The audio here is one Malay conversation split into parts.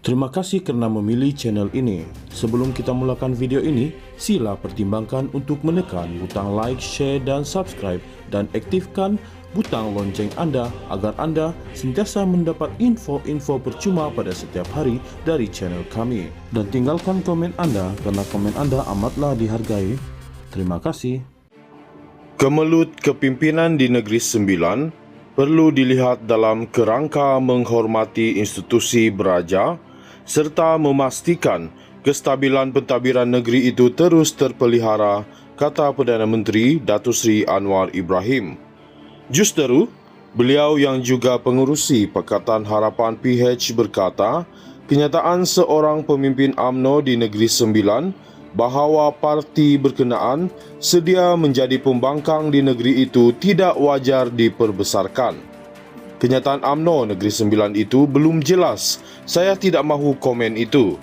Terima kasih kerana memilih channel ini. Sebelum kita mulakan video ini, sila pertimbangkan untuk menekan butang like, share dan subscribe dan aktifkan butang lonceng anda agar anda sentiasa mendapat info-info percuma pada setiap hari dari channel kami. Dan tinggalkan komen anda kerana komen anda amatlah dihargai. Terima kasih. Kemelut kepimpinan di Negeri Sembilan perlu dilihat dalam kerangka menghormati institusi beraja serta memastikan kestabilan pentadbiran negeri itu terus terpelihara, kata Perdana Menteri Datuk Seri Anwar Ibrahim. Justeru, beliau yang juga pengerusi Pakatan Harapan PH berkata, kenyataan seorang pemimpin UMNO di Negeri Sembilan bahawa parti berkenaan sedia menjadi pembangkang di negeri itu tidak wajar diperbesarkan. Kenyataan UMNO Negeri Sembilan itu belum jelas. Saya tidak mahu komen itu.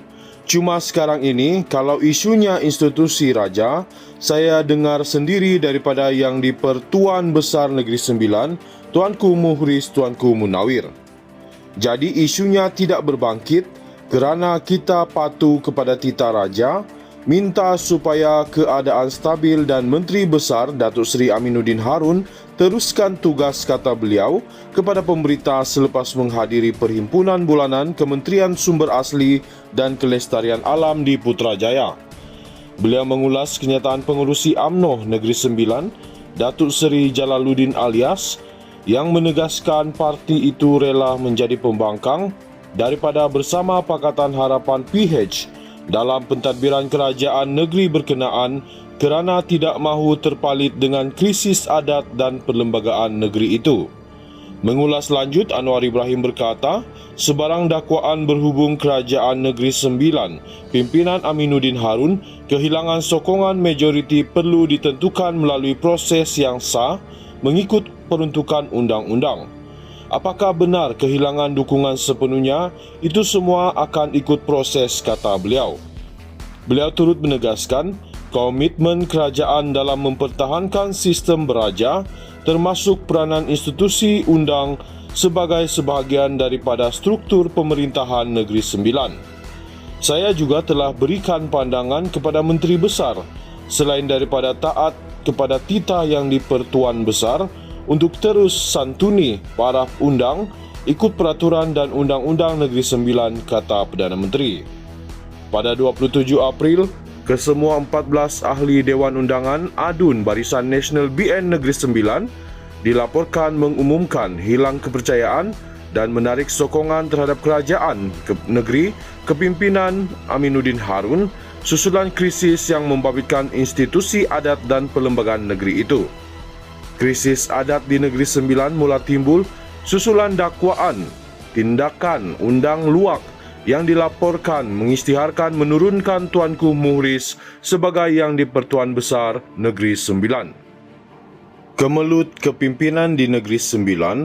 Cuma sekarang ini, kalau isunya institusi raja, saya dengar sendiri daripada yang di Pertuan Besar Negeri Sembilan, Tuanku Muhriz Tuanku Munawir. Jadi isunya tidak berbangkit kerana kita patuh kepada titah raja, minta supaya keadaan stabil dan Menteri Besar Datuk Seri Aminuddin Harun teruskan tugas, kata beliau, kepada pemberita selepas menghadiri perhimpunan bulanan Kementerian Sumber Asli dan Kelestarian Alam di Putrajaya. Beliau mengulas kenyataan pengerusi UMNO Negeri Sembilan, Datuk Seri Jalaluddin Alias, yang menegaskan parti itu rela menjadi pembangkang daripada bersama Pakatan Harapan PH dalam pentadbiran kerajaan negeri berkenaan kerana tidak mahu terpalit dengan krisis adat dan perlembagaan negeri itu. Mengulas lanjut, Anwar Ibrahim berkata, sebarang dakwaan berhubung kerajaan Negeri Sembilan, pimpinan Aminuddin Harun, kehilangan sokongan majoriti perlu ditentukan melalui proses yang sah mengikut peruntukan undang-undang. Apakah benar kehilangan dukungan sepenuhnya? Itu semua akan ikut proses, kata beliau. Beliau turut menegaskan komitmen kerajaan dalam mempertahankan sistem beraja termasuk peranan institusi undang sebagai sebahagian daripada struktur pemerintahan Negeri Sembilan. Saya juga telah berikan pandangan kepada Menteri Besar selain daripada taat kepada titah yang di Pertuan Besar untuk terus santuni para undang ikut peraturan dan undang-undang Negeri Sembilan, kata Perdana Menteri. Pada 27 April, kesemua 14 ahli Dewan Undangan ADUN Barisan Nasional BN Negeri Sembilan dilaporkan mengumumkan hilang kepercayaan dan menarik sokongan terhadap kerajaan negeri kepimpinan Aminuddin Harun susulan krisis yang membabitkan institusi adat dan perlembagaan negeri itu. Krisis adat di Negeri Sembilan mula timbul susulan dakwaan tindakan undang luak yang dilaporkan mengisytiharkan menurunkan Tuanku Muhriz sebagai yang di Pertuan Besar Negeri Sembilan. Kemelut kepimpinan di Negeri Sembilan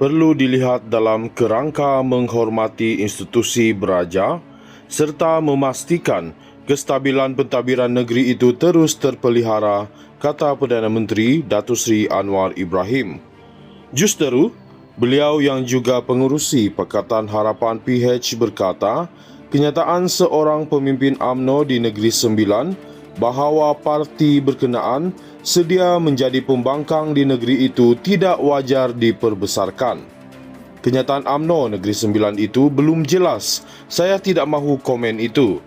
perlu dilihat dalam kerangka menghormati institusi beraja serta memastikan kestabilan pentadbiran negeri itu terus terpelihara, kata Perdana Menteri Datuk Seri Anwar Ibrahim. Justeru, beliau yang juga pengerusi Pakatan Harapan PH berkata, kenyataan seorang pemimpin UMNO di Negeri Sembilan bahawa parti berkenaan sedia menjadi pembangkang di negeri itu tidak wajar diperbesarkan. Kenyataan UMNO Negeri Sembilan itu belum jelas. Saya tidak mahu komen itu.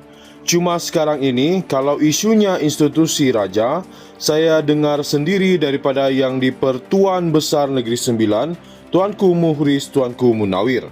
Cuma sekarang ini, kalau isunya institusi raja, saya dengar sendiri daripada yang di Pertuan Besar Negeri Sembilan, Tuanku Muhriz Tuanku Munawir.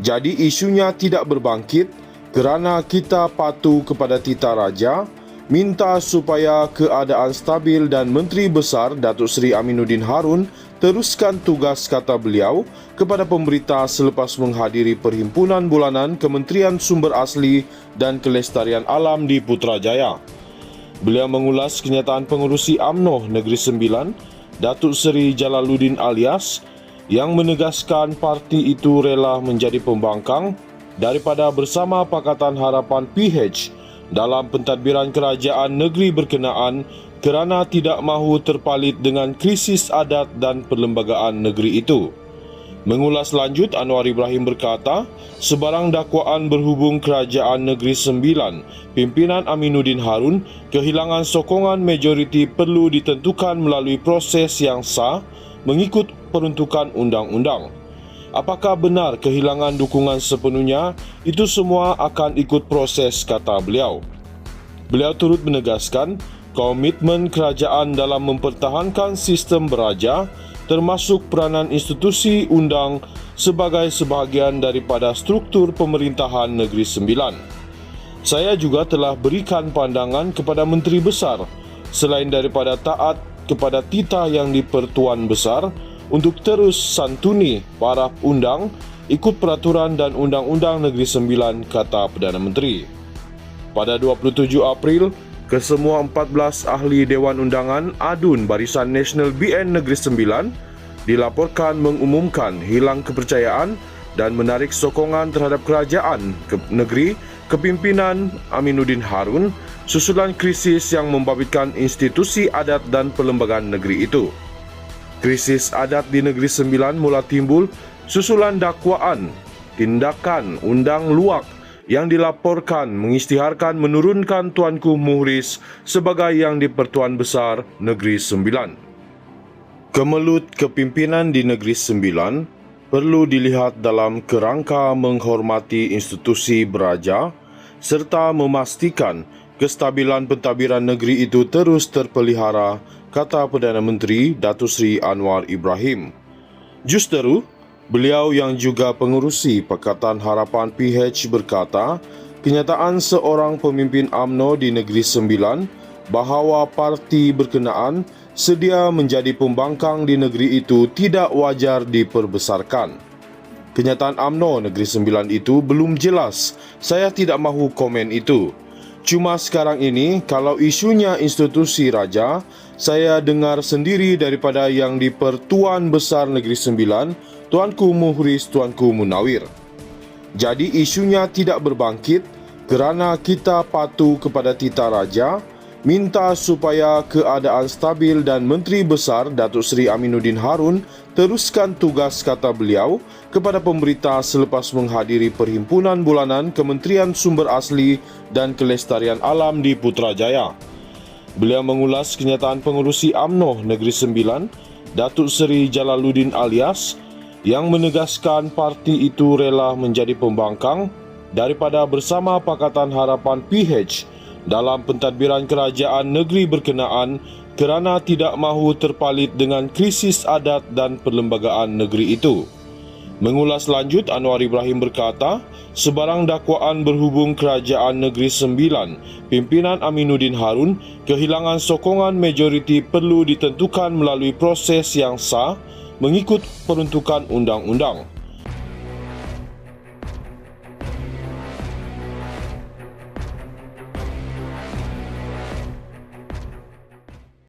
Jadi isunya tidak berbangkit kerana kita patuh kepada titah raja, minta supaya keadaan stabil dan Menteri Besar Datuk Seri Aminuddin Harun teruskan tugas, kata beliau, kepada pemberita selepas menghadiri perhimpunan bulanan Kementerian Sumber Asli dan Kelestarian Alam di Putrajaya. Beliau mengulas kenyataan pengerusi UMNO Negeri Sembilan, Datuk Seri Jalaluddin Alias, yang menegaskan parti itu rela menjadi pembangkang daripada bersama Pakatan Harapan PH dalam pentadbiran kerajaan negeri berkenaan kerana tidak mahu terpalit dengan krisis adat dan perlembagaan negeri itu. Mengulas lanjut, Anwar Ibrahim berkata, sebarang dakwaan berhubung Kerajaan Negeri Sembilan, pimpinan Aminuddin Harun, kehilangan sokongan majoriti perlu ditentukan melalui proses yang sah mengikut peruntukan undang-undang. Apakah benar kehilangan dukungan sepenuhnya? Itu semua akan ikut proses, kata beliau. Beliau turut menegaskan komitmen kerajaan dalam mempertahankan sistem beraja termasuk peranan institusi undang sebagai sebahagian daripada struktur pemerintahan Negeri Sembilan. Saya juga telah berikan pandangan kepada Menteri Besar, selain daripada taat kepada titah yang di-Pertuan Besar, untuk terus santuni para undang, ikut peraturan dan undang-undang Negeri Sembilan, kata Perdana Menteri. Pada 27 April, kesemua 14 ahli Dewan Undangan ADUN Barisan Nasional BN Negeri Sembilan dilaporkan mengumumkan hilang kepercayaan dan menarik sokongan terhadap kerajaan negeri kepimpinan Aminuddin Harun susulan krisis yang membabitkan institusi adat dan perlembagaan negeri itu. Krisis adat di Negeri Sembilan mula timbul susulan dakwaan tindakan undang luak yang dilaporkan mengisytiharkan menurunkan Tuanku Muhriz sebagai yang di-Pertuan Besar Negeri Sembilan. Kemelut kepimpinan di Negeri Sembilan perlu dilihat dalam kerangka menghormati institusi beraja serta memastikan kestabilan pentadbiran negeri itu terus terpelihara, kata Perdana Menteri Datuk Seri Anwar Ibrahim. Justeru, beliau yang juga pengurusi Pakatan Harapan PH berkata, kenyataan seorang pemimpin UMNO di Negeri Sembilan bahawa parti berkenaan sedia menjadi pembangkang di negeri itu tidak wajar diperbesarkan. Kenyataan UMNO Negeri Sembilan itu belum jelas. Saya tidak mahu komen itu. Cuma sekarang ini, kalau isunya institusi raja, saya dengar sendiri daripada yang di-Pertuan Besar Negeri Sembilan, Tuanku Muhriz, Tuanku Munawir. Jadi isunya tidak berbangkit kerana kita patuh kepada titah raja, minta supaya keadaan stabil dan Menteri Besar Datuk Seri Aminuddin Harun teruskan tugas, kata beliau, kepada pemberita selepas menghadiri perhimpunan bulanan Kementerian Sumber Asli dan Kelestarian Alam di Putrajaya. Beliau mengulas kenyataan pengurusi UMNO Negeri Sembilan, Datuk Seri Jalaluddin Alias, yang menegaskan parti itu rela menjadi pembangkang daripada bersama Pakatan Harapan PH dalam pentadbiran kerajaan negeri berkenaan kerana tidak mahu terpalit dengan krisis adat dan perlembagaan negeri itu. Mengulas lanjut, Anwar Ibrahim berkata, sebarang dakwaan berhubung Kerajaan Negeri Sembilan, pimpinan Aminuddin Harun, kehilangan sokongan majoriti perlu ditentukan melalui proses yang sah mengikut peruntukan undang-undang.